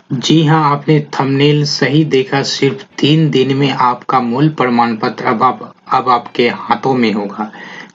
जी हाँ, आपने थंबनेल सही देखा। सिर्फ 3 दिन में आपका मूल प्रमाण पत्र अब आपके हाथों में होगा।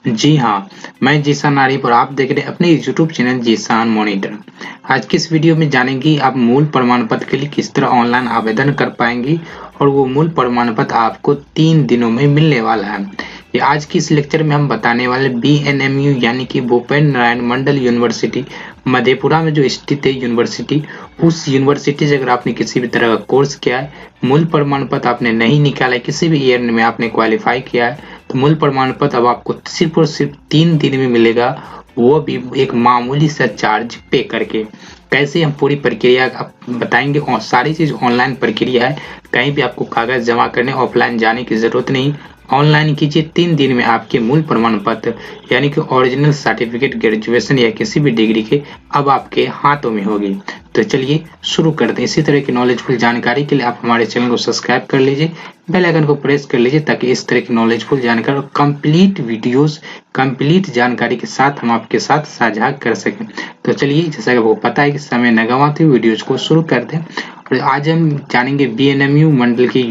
जी हाँ, मैं जीशान आरिफ और आप देख रहे हैं अपने यूट्यूब चैनल जीशान मॉनिटर। आज की इस वीडियो में जानेंगे आप मूल प्रमाण पत्र के लिए किस तरह ऑनलाइन आवेदन कर पाएंगे और वो मूल प्रमाण पत्र आपको 3 दिनों में मिलने वाला है। ये आज की इस लेक्चर में हम बताने वाले BNMU यानी कि भूपेंद्र नारायण मंडल यूनिवर्सिटी मधेपुरा में जो स्थित है यूनिवर्सिटी, उस यूनिवर्सिटी से अगर आपने किसी भी तरह का कोर्स किया है, मूल प्रमाण पत्र आपने नहीं निकाला है, किसी भी ईयर में आपने क्वालिफाई किया है, तो मूल प्रमाण पत्र अब आपको सिर्फ और सिर्फ 3 दिन में मिलेगा, वो भी एक मामूली सा चार्ज पे करके। कैसे हम पूरी प्रक्रिया बताएंगे और सारी चीज ऑनलाइन प्रक्रिया है, कहीं भी आपको कागज जमा करने ऑफलाइन जाने की जरूरत नहीं। ऑनलाइन कीजिए, 3 दिन में आपके मूल प्रमाण पत्र यानी कि ओरिजिनल सर्टिफिकेट ग्रेजुएशन या किसी भी डिग्री के अब आपके हाथों में होगी। तो चलिए शुरू करते हैं। इसी तरह की नॉलेजफुल जानकारी के लिए आप हमारे चैनल को सब्सक्राइब कर लीजिए, बेल आइकन को प्रेस कर लीजिए ताकि इस तरह की नॉलेजफुल जानकारी और कंप्लीट वीडियोस कंप्लीट जानकारी के साथ हम आपके साथ साझा कर सकें। तो चलिए, जैसा कि आपको पता है कि समय न गंवाते हुए वीडियोज को शुरू करते हैं। और आज हम जानेंगे BNMU मंडल की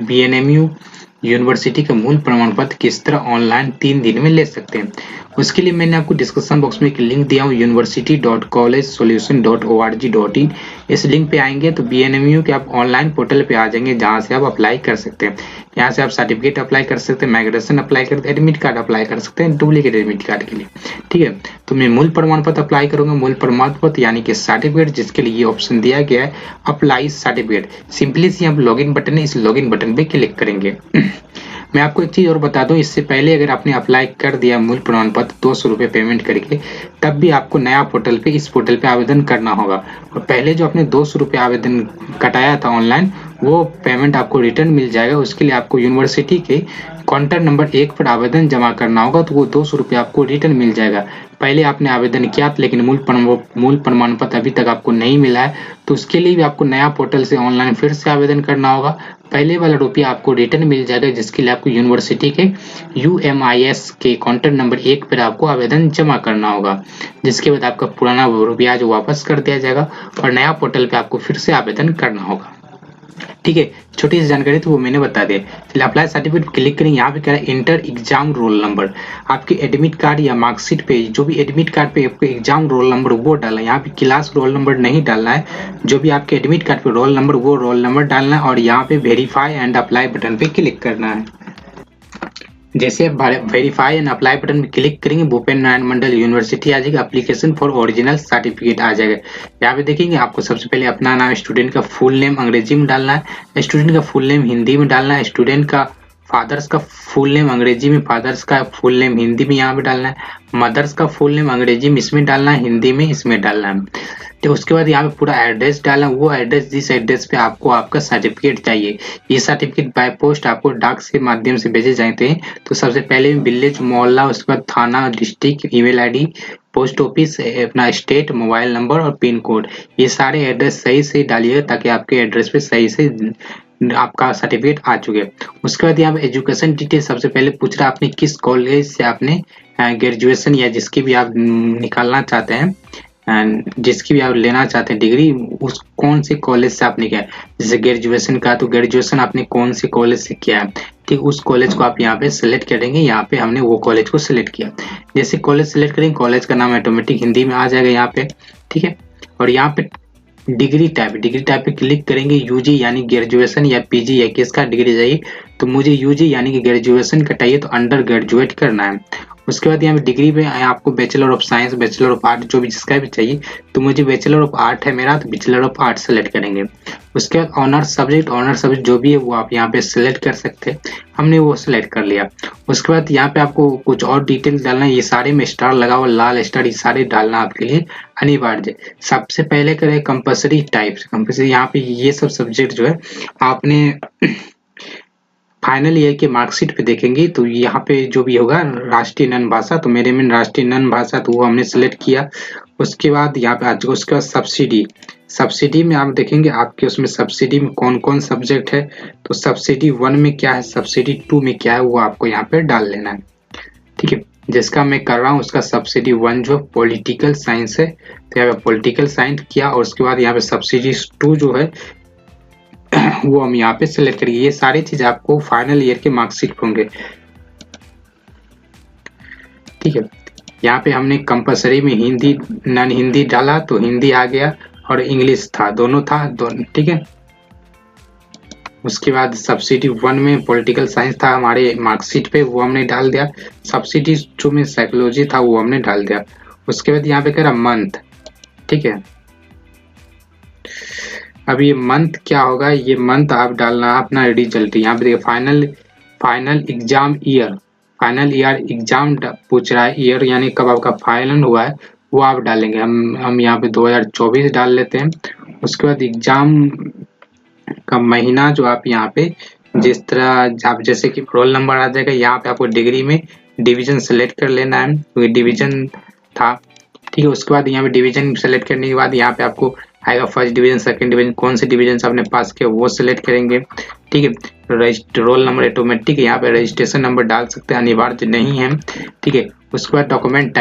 BNMU यूनिवर्सिटी का मूल प्रमाण पत्र किस तरह ऑनलाइन 3 दिन में ले सकते हैं। उसके लिए मैंने आपको डिस्क्रिप्शन बॉक्स में एक लिंक दिया हूँ, university.collegesolution.org.in। इस लिंक पे आएंगे तो BNMU के आप ऑनलाइन पोर्टल पे आ जाएंगे, जहाँ से आप अप्लाई कर सकते हैं। यहाँ से आप सर्टिफिकेट अप्लाई कर सकते हैं, माइग्रेशन अप्लाई कर सकते हैं, एडमिट कार्ड अप्लाई कर सकते हैं, डुप्लीकेट एडमिट कार्ड के लिए। ठीक है, तो मैं मूल प्रमाण पत्र अप्लाई करूंगा। मूल प्रमाण पत्र यानी कि सर्टिफिकेट, जिसके लिए ये ऑप्शन दिया गया है अप्लाई सर्टिफिकेट। सिंपली से यहाँ लॉगिन बटन है, इस लॉगिन बटन पे क्लिक करेंगे। मैं आपको एक चीज और बता दूं, इससे पहले अगर आपने अप्लाई कर दिया मूल प्रमाण पत्र 200 रुपये पेमेंट करके, तब भी आपको नया पोर्टल पे इस पोर्टल पे आवेदन करना होगा। और पहले जो आपने 200 रुपये आवेदन कटाया था ऑनलाइन, वो पेमेंट आपको रिटर्न मिल जाएगा। उसके लिए आपको यूनिवर्सिटी के काउंटर नंबर 1 पर आवेदन जमा करना होगा, तो वो 200 रुपये आपको रिटर्न मिल जाएगा। पहले आपने आवेदन किया था लेकिन मूल प्रमाण पत्र अभी तक आपको नहीं मिला है, तो उसके लिए भी आपको नया पोर्टल से ऑनलाइन फिर से आवेदन करना होगा। पहले वाला रुपया आपको रिटर्न मिल जाएगा, जिसके लिए आपको यूनिवर्सिटी के UMIS के काउंटर नंबर 1 पर आपको आवेदन जमा करना होगा, जिसके बाद आपका पुराना रुपया जो वापस कर दिया जाएगा और नया पोर्टल पे आपको फिर से आवेदन करना होगा। ठीक है, छोटी सी जानकारी तो वो मैंने बता दिया। चलिए अप्लाई सर्टिफिकेट क्लिक करेंगे। यहाँ पे क्या है, इंटर एग्जाम रोल नंबर। आपके एडमिट कार्ड या मार्कशीट पे जो भी एडमिट कार्ड पे आपको एग्जाम रोल नंबर वो डालना है। यहाँ पे क्लास रोल नंबर नहीं डालना है, जो भी आपके एडमिट कार्ड पे रोल नंबर वो रोल नंबर डालना है और यहाँ पे वेरीफाई एंड अप्लाई बटन पे क्लिक करना है। जैसे आप वेरीफाई एंड अप्लाई बटन में क्लिक करेंगे, भूपेंद्र नारायण मंडल यूनिवर्सिटी आ जाएगा, एप्लीकेशन फॉर ओरिजिनल सर्टिफिकेट आ जाएगा। यहाँ पे देखेंगे आपको सबसे पहले अपना नाम, स्टूडेंट का फुल नेम अंग्रेजी में डालना है, स्टूडेंट का फुल नेम हिंदी में डालना है, स्टूडेंट का फादर्स का फुल नेम अंग्रेजी में, फादर्स का फुल नेम हिंदी में यहाँ पे डालना है, मदर्स का फुल नेम अंग्रेजी में इसमें डालना है, हिंदी में इसमें डालना है। तो उसके बाद यहाँ पे पूरा एड्रेस डालना, वो एड्रेस जिस एड्रेस पे आपको आपका सर्टिफिकेट चाहिए। ये सर्टिफिकेट बाय पोस्ट आपको डाक के माध्यम से भेजे जाते हैं। तो सबसे पहले विलेज, मोहल्ला, उसके बाद थाना, district, email ID, post office, अपना स्टेट, मोबाइल नंबर और पिन कोड, ये सारे एड्रेस सही से डालिएगा ताकि आपके एड्रेस पे सही से आपका सर्टिफिकेट आ चुके। उसके बाद यहाँ पे एजुकेशन डिटेल सबसे पहले पूछ रहा है आपने किस कॉलेज से आपने ग्रेजुएशन या जिसकी भी आप निकालना चाहते हैं, जिसकी भी आप लेना चाहते हैं डिग्री, उस कौन से कॉलेज से आपने किया है। जैसे ग्रेजुएशन का तो ग्रेजुएशन आपने कौन से कॉलेज से किया है, ठीक, उस कॉलेज को आप यहाँ पे सिलेक्ट करेंगे। यहाँ पे हमने वो कॉलेज को सिलेक्ट किया। जैसे कॉलेज सिलेक्ट करेंगे, कॉलेज का नाम ऑटोमेटिक हिंदी में आ जाएगा यहाँ पे। ठीक है, और यहाँ पे डिग्री टाइप पे क्लिक करेंगे। यूजी यानी ग्रेजुएशन या पीजी या किसका डिग्री चाहिए, तो मुझे यूजी यानी कि ग्रेजुएशन का चाहिए, तो अंडर ग्रेजुएट करना है। उसके बाद यहाँ पे डिग्री में आपको bachelor of science, bachelor of art, जो भी जिसका भी चाहिए, तो मुझे बैचलर ऑफ आर्ट है मेरा, तो बैचलर ऑफ आर्ट सेलेक्ट करेंगे। उसके बाद ऑनर सब्जेक्ट जो भी है वो आप यहाँ पे सिलेक्ट कर सकते हैं। हमने वो सिलेक्ट कर लिया। उसके बाद यहाँ पे आपको कुछ और डिटेल डालना है। ये सारे में स्टार लगा हुआ, लाल स्टार, ये सारे डालना आपके लिए अनिवार्य। सबसे पहले करें कंपल्सरी टाइप्स, कंपल्सरी यहाँ पे ये सब सब्जेक्ट जो है आपने फाइनल ईयर के मार्कशीट पे देखेंगे, तो यहाँ पे जो भी होगा राष्ट्रीय नन भाषा, तो मेरे में राष्ट्रीय नन भाषा, तो वो हमने सिलेक्ट किया। उसके बाद यहाँ पे आ चुका। उसके बाद सब्सिडी में आप देखेंगे आपके उसमें सब्सिडी में कौन कौन सब्जेक्ट है, तो सब्सिडी 1 में क्या है, सब्सिडी 2 में क्या है, वो आपको यहाँ पे डाल लेना है। ठीक है, जिसका मैं कर रहा हूँ उसका सब्सिडी 1 जो पॉलिटिकल साइंस है, तो यहाँ पे पॉलिटिकल साइंस किया और उसके बाद यहाँ पे सब्सिडी 2 जो है वो हम यहाँ पे सिलेक्ट करेंगे। ये सारी चीज आपको फाइनल ईयर के मार्कशीट होंगे, ठीक है। यहाँ पे हमने कंपलसरी में हिंदी नॉन हिंदी डाला तो हिंदी आ गया और इंग्लिश था, दोनों था दोनों, ठीक है। उसके बाद सब्सिडी 1 में पॉलिटिकल साइंस था हमारे मार्कशीट पे, वो हमने डाल दिया। सब्सिडी 2 में साइकोलॉजी था, वो हमने डाल दिया। उसके बाद यहाँ पे कह रहा मंथ, ठीक है। अब ये मंथ क्या होगा, ये मंथ आप डालना अपना रिजल्ट। यहाँ पे देखिए final exam year, final year exam पूछ रहा है, ईयर यानी कब आपका फाइनल हुआ है वो आप डालेंगे। हम यहाँ पे 2024 डाल लेते हैं। उसके बाद एग्जाम का महीना जो आप यहाँ पे जिस तरह आप जैसे कि रोल नंबर आ जाएगा, यहाँ पे आपको डिग्री में डिवीजन सेलेक्ट कर लेना है, क्योंकि डिवीजन था, ठीक है। उसके बाद यहाँ पे डिवीजन सेलेक्ट करने के बाद यहाँ पे आपको आएगा फर्स्ट डिवीजन, सेकंड डिवीजन, कौन से डिवीजन से आपने पास किया वो सिलेक्ट करेंगे, ठीक है। रोल नंबर ऑटोमेटिक यहाँ पे रजिस्ट्रेशन नंबर डाल सकते हैं, अनिवार्य नहीं है, ठीक है। उसके बाद डॉक्यूमेंट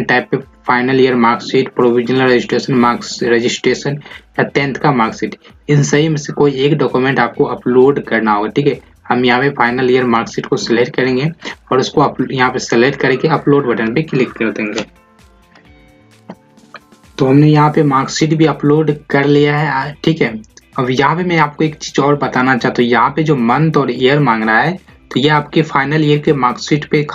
टाइप पे final year marksheet, provisional registration marks registration या 10th का मार्कशीट, इन सही में से कोई एक डॉक्यूमेंट आपको अपलोड करना होगा, ठीक है। हम यहाँ पे फाइनल ईयर मार्कशीट को सिलेक्ट करेंगे और उसको यहाँ पे सिलेक्ट करके अपलोड बटन पे क्लिक कर देंगे। तो हमने यहाँ पे मार्कशीट भी अपलोड कर लिया है, ठीक है। अब यहाँ पे मैं आपको एक चीज और बताना चाहता हूँ, यहाँ पे जो मंथ और ईयर मांग रहा है तो ये आपके फाइनल ईयर के मार्कशीट पे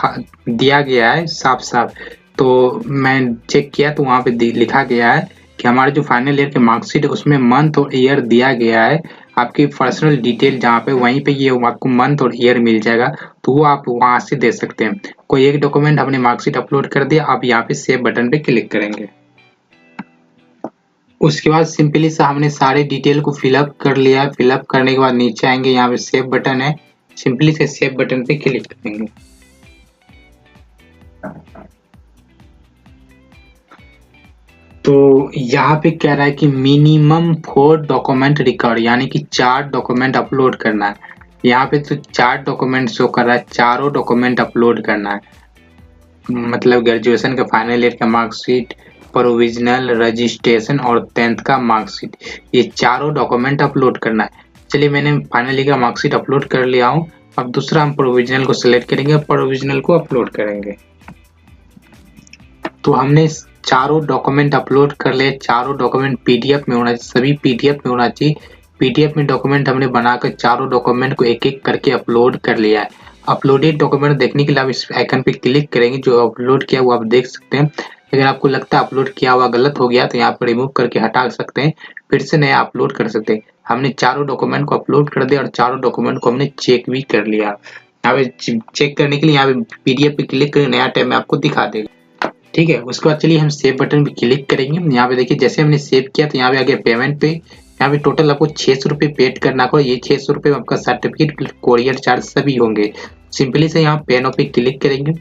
दिया गया है साफ साफ। तो मैं चेक किया तो वहाँ पे लिखा गया है कि हमारे जो फाइनल ईयर के मार्कशीट है उसमें मंथ और ईयर दिया गया है। आपकी पर्सनल डिटेल जहाँ पे वहीं पे ये आपको मंथ और ईयर मिल जाएगा, तो वो आप वहाँ से दे सकते हैं। कोई एक डॉक्यूमेंट हमने मार्कशीट अपलोड कर दिया, आप यहाँ पे सेव बटन पे क्लिक करेंगे। उसके बाद सिंपली सा हमने सारे डिटेल को फिलअप कर लिया है। फिलअप करने के बाद नीचे आएंगे, यहाँ पे सेव बटन है, सिंपली से सेव बटन पे क्लिक करेंगे। तो यहाँ पे कह रहा है कि मिनिमम 4 डॉक्यूमेंट रिकॉर्ड, यानी कि 4 डॉक्यूमेंट अपलोड करना है। यहाँ पे तो 4 डॉक्यूमेंट शो कर रहा है, चारों डॉक्यूमेंट अपलोड करना है। मतलब ग्रेजुएशन का फाइनल ईयर का मार्कशीट, प्रोविजनल रजिस्ट्रेशन और 10th का मार्कशीट, ये चारों डॉक्यूमेंट अपलोड करना है। चलिए मैंने फाइनल ईयर का मार्कशीट अपलोड कर लिया हूँ। अब दूसरा हम प्रोविजनल को सिलेक्ट करेंगे, प्रोविजनल को अपलोड करेंगे। तो हमने चारों डॉक्यूमेंट अपलोड कर लिए, चारों डॉक्यूमेंट पीडीएफ में होना चाहिए, सभी पीडीएफ में होना चाहिए। पीडीएफ में डॉक्यूमेंट हमने बनाकर चारों डॉक्यूमेंट को एक एक करके अपलोड कर लिया है। अपलोडेड डॉक्यूमेंट देखने के लिए आप इस आइकन पे क्लिक करेंगे, जो अपलोड किया वो आप देख सकते हैं। अगर आपको लगता है अपलोड किया हुआ गलत हो गया तो यहाँ पर रिमूव करके हटा सकते हैं, फिर से नया अपलोड कर सकते हैं। हमने चारों डॉक्यूमेंट को अपलोड कर दिया और चारों डॉक्यूमेंट को हमने चेक भी कर लिया। यहाँ पे चेक करने के लिए यहाँ पे पीडीएफ पे क्लिक करें, नया टैब में आपको दिखा देगा, ठीक है। उसके बाद चलिए हम सेव बटन पे क्लिक करेंगे। यहाँ पे देखिए जैसे हमने सेव किया तो यहाँ पे आगे पेमेंट पे, यहाँ पे टोटल आपको 600 रुपये पेड करना होगा। ये 600 रुपये में आपका सर्टिफिकेट, कोरियर चार्ज सभी होंगे। सिंपली से यहाँ पेनो पे क्लिक करेंगे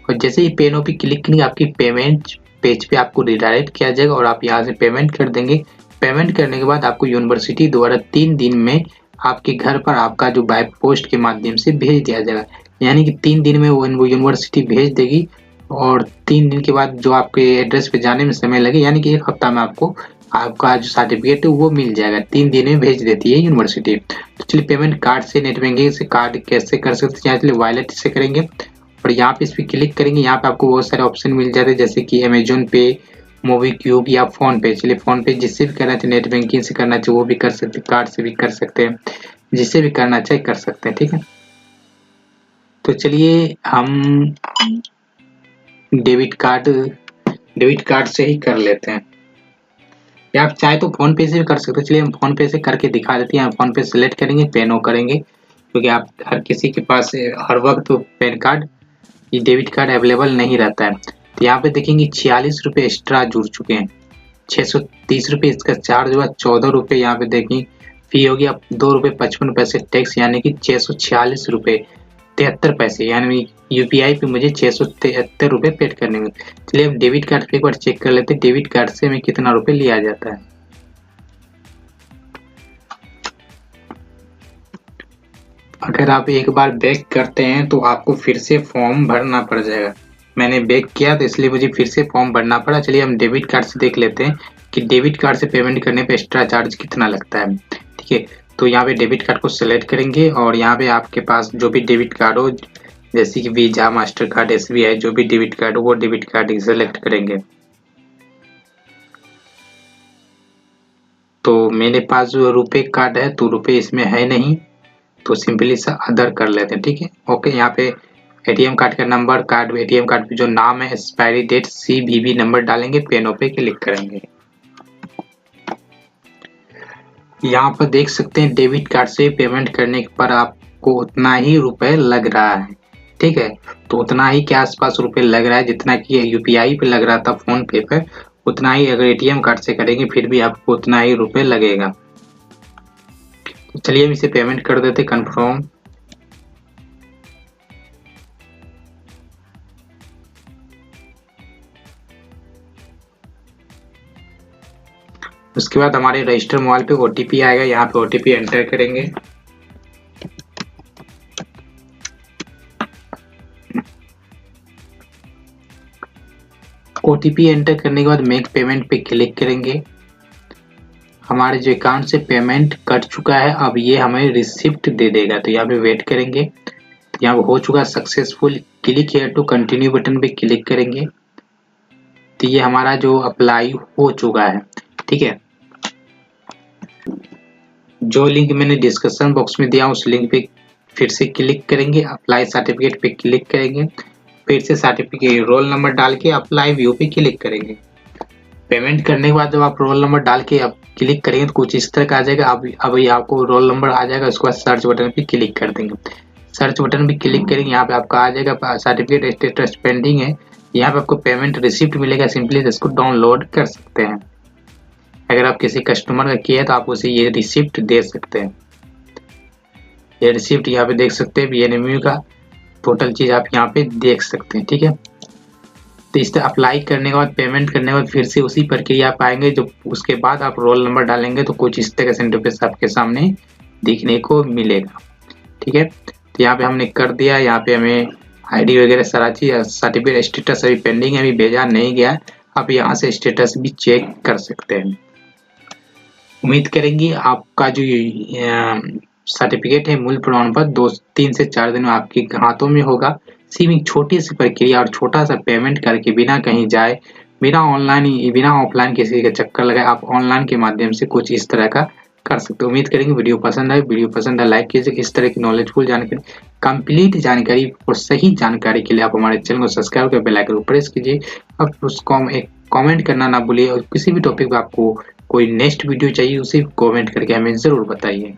और जैसे ही पेनो पे क्लिक करेंगे आपकी पेमेंट पेज पे आपको रिडायरेक्ट किया जाएगा और आप यहाँ से पेमेंट कर देंगे। पेमेंट करने के बाद आपको यूनिवर्सिटी द्वारा 3 दिन में आपके घर पर आपका जो बाय पोस्ट के माध्यम से भेज दिया जाएगा, यानी कि 3 दिन में वो यूनिवर्सिटी भेज देगी और 3 दिन के बाद जो आपके एड्रेस पे जाने में समय लगे, यानी कि 1 हफ्ता में आपको आपका जो सर्टिफिकेट है वो मिल जाएगा। 3 दिन में भेज देती है यूनिवर्सिटी। तो चलिए पेमेंट कार्ड से, नेट बैंकिंग से कार्ड कैसे कर सकते हैं, चलिए वॉलेट से करेंगे और यहाँ पे इस पर क्लिक करेंगे। यहाँ पे आपको बहुत सारे ऑप्शन मिल जाते हैं, जैसे कि अमेजोन पे, मूवी क्यूब या फोन पे। चलिए फोन पे जिससे भी करना चाहिए, नेट बैंकिंग से करना चाहिए वो भी कर सकते हैं, कार्ड से भी कर सकते हैं, जिससे भी करना चाहिए कर सकते हैं, ठीक है। तो चलिए हम डेबिट कार्ड से ही कर लेते हैं, या आप चाहे तो फोन पे से भी कर सकते हो। चलिए हम फोन पे से करके दिखा देते हैं। फोन पे सिलेक्ट करेंगे, पेनो करेंगे, क्योंकि आप हर किसी के पास हर वक्त पैन कार्ड, ये डेबिट कार्ड अवेलेबल नहीं रहता है। तो यहाँ पे देखेंगे 46 रुपये एक्स्ट्रा जुड़ चुके हैं, 630 रुपये इसका चार्ज हुआ, 14 रुपये यहाँ पे देखिए फी हो गया, 2 रुपये 55 पैसे टैक्स, यानी कि 646 रुपये 73 पैसे, यानी यूपीआई पे मुझे 673 रुपये पेड करने में। चलिए अब डेबिट कार्ड पे एक बार चेक कर लेते हैं, डेबिट कार्ड से हमें कितना रुपये लिया जाता है। अगर आप एक बार बैक करते हैं तो आपको फिर से फॉर्म भरना पड़ जाएगा। मैंने बैक किया तो इसलिए मुझे फिर से फॉर्म भरना पड़ा। चलिए हम डेबिट कार्ड से देख लेते हैं कि डेबिट कार्ड से पेमेंट करने पे एक्स्ट्रा चार्ज कितना लगता है। ठीक है, तो यहाँ पे डेबिट कार्ड को सिलेक्ट करेंगे और यहाँ पे आपके पास जो भी डेबिट कार्ड हो, जैसे कि वीजा, मास्टर कार्ड, SBI, जो भी डेबिट कार्ड हो वो डेबिट कार्ड सिलेक्ट करेंगे। तो मेरे पास जो रुपए कार्ड है तो रुपए इसमें है नहीं, तो सिंपली सा अदर कर लेते हैं। ठीक है, ओके। यहाँ पे ATM कार्ड का नंबर, ATM कार्ड पे जो नाम है, एक्सपायरी डेट, CVV नंबर डालेंगे, पेन पे क्लिक करेंगे। यहाँ पर देख सकते हैं डेबिट कार्ड से पेमेंट करने पर आपको उतना ही रुपए लग रहा है। ठीक है, तो उतना ही के आसपास रुपए लग रहा है जितना कि UPI पे लग रहा था, फोन पे पर उतना ही अगर ATM कार्ड से करेंगे फिर भी आपको उतना ही रुपए लगेगा। तो चलिए हम इसे पेमेंट कर देते, कंफर्म। उसके बाद हमारे रजिस्टर मोबाइल पे OTP आएगा, यहाँ पे OTP एंटर करेंगे। OTP एंटर करने के बाद मेक पेमेंट पे क्लिक करेंगे। हमारे जो अकाउंट से पेमेंट कट चुका है, अब ये हमें रिसिप्ट दे देगा, तो यहाँ पे वेट करेंगे। यहाँ पे हो चुका successful, click here to continue button पे क्लिक करेंगे। तो ये हमारा जो अप्लाई हो चुका है। ठीक है, जो लिंक मैंने डिस्क्रिप्शन बॉक्स में दिया उस लिंक पे फिर से क्लिक करेंगे, अप्लाई सर्टिफिकेट पे क्लिक करेंगे, फिर से सर्टिफिकेट रोल नंबर डाल के अप्लाई व्यू पे क्लिक करेंगे। पेमेंट करने के बाद जब आप रोल नंबर डाल के अब क्लिक करेंगे तो कुछ इस तरह का आ जाएगा। अब ये आपको रोल नंबर आ जाएगा, उसके बाद सर्च बटन पे क्लिक कर देंगे। सर्च बटन पे क्लिक करेंगे, यहाँ पे आपका आ जाएगा सर्टिफिकेट स्टेटस पेंडिंग है, यहाँ पे आपको पेमेंट रिसिप्ट मिलेगा, सिंपली इसको डाउनलोड कर सकते हैं। अगर आप किसी कस्टमर का किया है तो आप उसे ये रिसिप्ट दे सकते हैं। ये रिसिप्ट यहाँ पे देख सकते हैं, BNMU का टोटल चीज आप यहाँ पे देख सकते हैं। ठीक है, तो इस तरह अप्लाई करने के बाद, पेमेंट करने के बाद फिर से उसी प्रक्रिया आप आएंगे, जो उसके बाद आप रोल नंबर डालेंगे तो कुछ इस तरह का इंटरफेस आपके सामने दिखने को मिलेगा। ठीक है, तो यहाँ पे हमने कर दिया। यहाँ पे हमें ID वगैरह सारा चीज, सर्टिफिकेट स्टेटस अभी पेंडिंग है, अभी भेजा नहीं गया। आप यहाँ से स्टेटस भी चेक कर सकते हैं। उम्मीद करेंगे आपका जो सर्टिफिकेट है, मूल प्रमाण पत्र 2-3 से 4 दिन में आपके हाथों में होगा। सिर्फ एक छोटी सी प्रक्रिया और छोटा सा पेमेंट करके, बिना कहीं जाए, बिना ऑफलाइन किसी का चक्कर लगाए, आप ऑनलाइन के माध्यम से कुछ इस तरह का कर सकते हो। उम्मीद करेंगे वीडियो पसंद आए। वीडियो पसंद आए लाइक कीजिए। इस तरह की नॉलेजफुल जानकारी, कंप्लीट जानकारी और सही जानकारी के लिए आप हमारे चैनल को सब्सक्राइब कर बेल आइकन को प्रेस कीजिए। अब उसको एक कमेंट करना ना भूलिए और किसी भी टॉपिक पे आपको कोई नेक्स्ट वीडियो चाहिए उसे कमेंट करके हमें जरूर बताइए।